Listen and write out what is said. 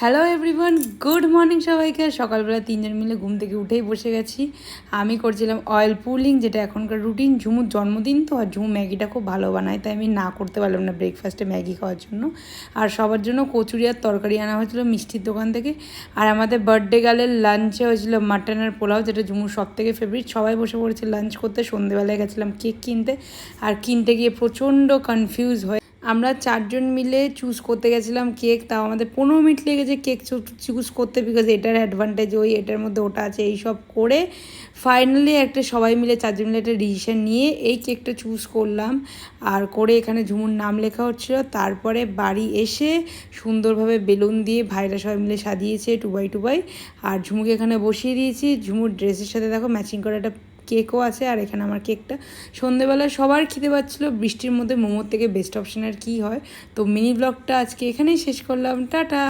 Hello everyone, good morning সবাইকে। সকালবেলা তিনজন মিলে ঘুম থেকে উঠেই বসে গেছি। আমি করছিলাম অয়েল পুলিং, যেটা এখনকার রুটিন। ঝুমুর জন্মদিন তো, আর ঝুমু ম্যাগিটা খুব ভালো বানায়, তাই আমি না করতে পারলাম না ব্রেকফাস্টে ম্যাগি খাওয়ার জন্য। আর সবার জন্য কচুরি আর তরকারি আনা হয়েছিল মিষ্টির দোকান থেকে। আর আমাদের বার্থডে গার্লের লাঞ্চে হয়েছিল মাটন আর পোলাও, যেটা ঝুমুর সব থেকে ফেভারিট। সবাই বসে পড়েছে লাঞ্চ করতে। সন্ধেবেলায় গেছিলাম কেক কিনতে, আর কিনতে গিয়ে প্রচণ্ড কনফিউজ হয়ে আমরা চারজন মিলে চুজ করতে গেছিলাম কেক। তাও আমাদের 15 মিনিট লেগেছে কেক চুজ করতে, বিকজ এটার অ্যাডভান্টেজ ওই, এটার মধ্যে ওটা আছে, এইসব করে ফাইনালি একটা সবাই মিলে চারজন মিলে একটা ডিসিশন নিয়ে এই কেকটা চুজ করলাম। আর করে এখানে ঝুমুর নাম লেখা হচ্ছিল। তারপরে বাড়ি এসে সুন্দরভাবে বেলুন দিয়ে ভাইরা সবাই মিলে সাজিয়েছে 2x2। আর ঝুমুকে এখানে বসিয়ে দিয়েছি। ঝুমুর ড্রেসের সাথে দেখো ম্যাচিং করে একটা কেকও আছে। আর এখানে আমার কেকটা। সন্ধেবেলায় সবার খিদে পাচ্ছিলো, বৃষ্টির মধ্যে মোমোর থেকে বেস্ট অপশন আর কী হয়। তো মিনি ব্লগটা আজকে এখানেই শেষ করলাম। টাটা।